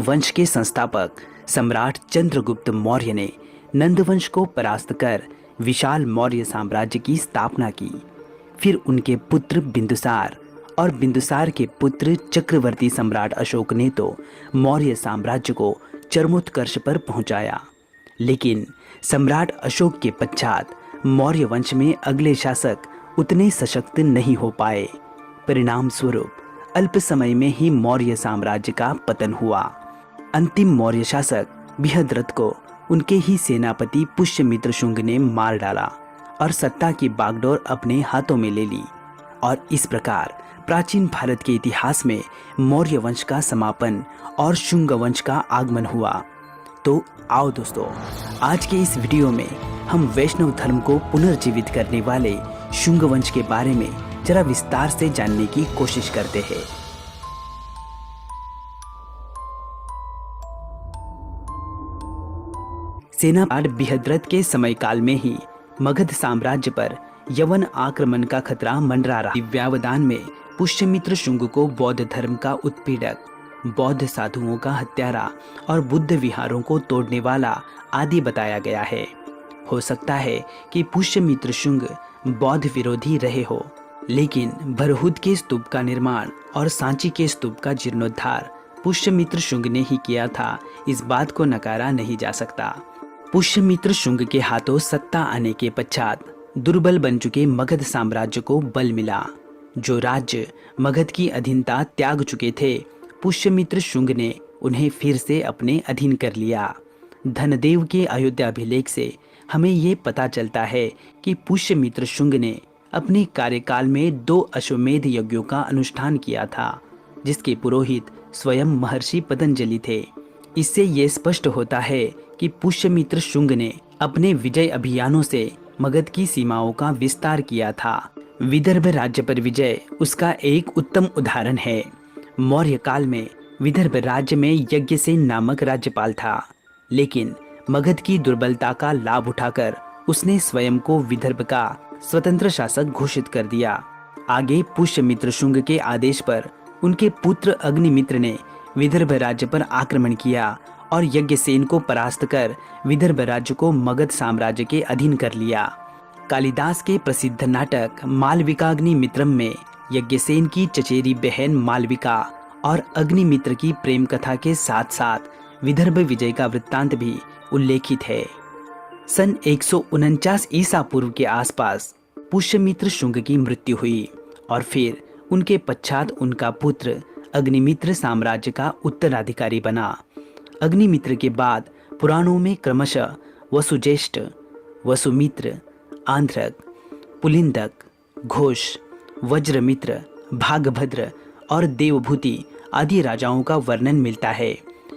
वंश के संस्थापक सम्राट चंद्रगुप्त मौर्य ने नंद वंश को परास्त कर विशाल मौर्य साम्राज्य की स्थापना की। फिर उनके पुत्र बिंदुसार और बिंदुसार के पुत्र चक्रवर्ती सम्राट अशोक ने तो मौर्य साम्राज्य को चरमोत्कर्ष पर पहुंचाया। लेकिन सम्राट अशोक के पश्चात मौर्य वंश में अगले शासक उतने सशक्त नहीं हो पाए। परिणाम स्वरूप अल्प समय में ही मौर्य साम्राज्य का पतन हुआ। अंतिम मौर्य शासक बृहद्रथ को उनके ही सेनापति पुष्यमित्र शुंग ने मार डाला और सत्ता की बागडोर अपने हाथों में ले ली। और इस प्रकार प्राचीन भारत के इतिहास में मौर्य वंश का समापन और शुंग वंश का आगमन हुआ। तो आओ दोस्तों, आज के इस वीडियो में हम वैष्णव धर्म को पुनर्जीवित करने वाले शुंग वंश के बारे में जरा विस्तार से जानने की कोशिश करते हैं। सेनापति बृहद्रथ के समय काल में ही मगध साम्राज्य पर यवन आक्रमण का खतरा मंडरा रहा। दिव्यावदान में पुष्यमित्र शुंग को बौद्ध धर्म का उत्पीड़क, बौद्ध साधुओं का हत्यारा और बुद्ध विहारों को तोड़ने वाला आदि बताया गया है। हो सकता है कि पुष्यमित्र शुंग बौद्ध विरोधी रहे हो, लेकिन बरहुत के स्तूप का निर्माण और सांची के स्तूप का जीर्णोद्धार पुष्यमित्र शुंग ने ही किया था, इस बात को नकारा नहीं जा सकता। पुष्यमित्र शुंग के हाथों सत्ता आने के पश्चात दुर्बल बन चुके मगध साम्राज्य को बल मिला। जो राज्य मगध की अधीनता त्याग चुके थे, पुष्यमित्र शुंग ने उन्हें फिर से अपने अधीन कर लिया। धनदेव के अयोध्याभिलेख से हमें ये पता चलता है कि पुष्यमित्र शुंग ने अपने कार्यकाल में 2 अश्वमेध यज्ञों का अनुष्ठान किया था, जिसके पुरोहित स्वयं महर्षि पतंजलि थे। इससे ये स्पष्ट होता है कि पुष्यमित्र शुंग ने अपने विजय अभियानों से मगध की सीमाओं का विस्तार किया था। विदर्भ राज्य पर विजय उसका एक उत्तम उदाहरण है। मौर्य काल में विदर्भ राज्य में यज्ञसेन नामक राज्यपाल था, लेकिन मगध की दुर्बलता का लाभ उठाकर उसने स्वयं को विदर्भ का स्वतंत्र शासक घोषित कर दिया। आगे पुष्यमित्र शुंग के आदेश पर उनके पुत्र अग्निमित्र ने विदर्भ राज्य पर आक्रमण किया और यज्ञसेन को परास्त कर विदर्भ राज्य को मगध साम्राज्य के अधीन कर लिया। कालिदास के प्रसिद्ध नाटक मालविकाग्निमित्रम में यज्ञसेन की चचेरी बहन मालविका और अग्निमित्र की प्रेम कथा के साथ साथ विदर्भ विजय का वृत्तांत भी उल्लेखित है। सन 149 ईसा पूर्व के आसपास पुष्यमित्र शुंग की मृत्यु हुई और फिर उनके पश्चात उनका पुत्र अग्निमित्र साम्राज्य का उत्तराधिकारी बना। अग्निमित्र के बाद पुराणों में क्रमशः वसुज्येष्ठ, वसुमित्र, आंध्रक, पुलिंदक, घोष, वज्रमित्र, भागभद्र और देवभूति आदि राजाओं का वर्णन मिलता है।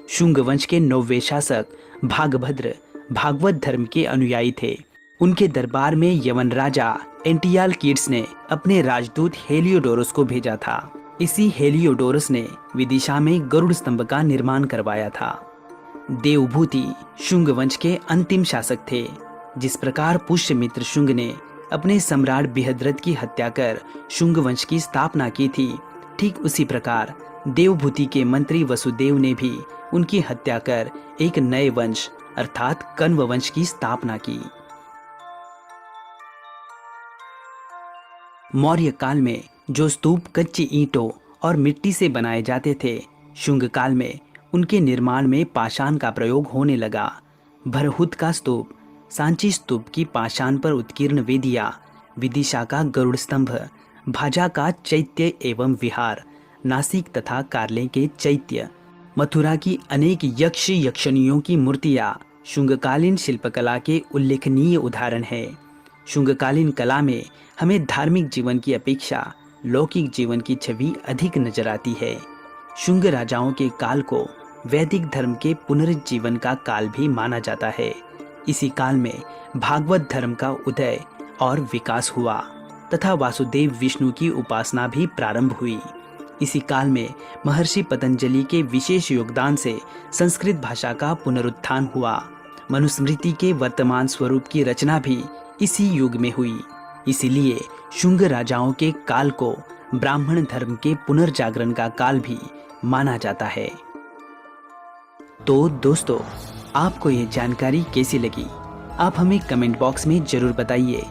शुंग वंश के 9वें शासक भागभद्र भागवत धर्म के अनुयायी थे। उनके दरबार में यवन राजा एंटियालकीड्स ने अपने राजदूत हेलियोडोरस को भेजा था। इसी हेलियोडोरस ने विदिशा में गरुड़ स्तंभ का निर्माण करवाया था। देवभूति शुंग वंश के अंतिम शासक थे। जिस प्रकार पुष्यमित्र शुंग ने अपने सम्राट बृहद्रथ की हत्या कर शुंग वंश की स्थापना की थी, ठीक उसी प्रकार देवभूति के मंत्री वसुदेव ने भी उनकी हत्या कर एक नए वंश अर्थात कण्व वंश की स्थापना की। मौर्य काल में जो स्तूप कच्ची ईंटों और मिट्टी से बनाए जाते थे, शुंग काल में उनके निर्माण में पाषाण का प्रयोग होने लगा। बरहुत का स्तूप, सांची स्तूप की पाषाण पर उत्कीर्ण वेदियां, विदिशा का गरुड़ स्तंभ, भाजा का चैत्य एवं विहार, नासिक तथा कार्ले के चैत्य, मथुरा की अनेक यक्ष यक्षणियों की मूर्तियां शुंगकालीन शिल्पकला के उल्लेखनीय उदाहरण है। शुंगकालीन कला में हमें धार्मिक जीवन की अपेक्षा लौकिक जीवन की छवि अधिक नजर आती है। शुंग राजाओं के काल को वैदिक धर्म के पुनरुज्जीवन का काल भी माना जाता है। इसी काल में भागवत धर्म का उदय और विकास हुआ तथा वासुदेव विष्णु की उपासना भी प्रारंभ हुई। इसी काल में महर्षि पतंजलि के विशेष योगदान से संस्कृत भाषा का पुनरुत्थान हुआ। मनुस्मृति के वर्तमान स्वरूप की रचना भी इसी युग में हुई। इसीलिए शुंग राजाओं के काल को ब्राह्मण धर्म के पुनर्जागरण का काल भी माना जाता है। तो दोस्तों, आपको ये जानकारी कैसी लगी? आप हमें कमेंट बॉक्स में जरूर बताइए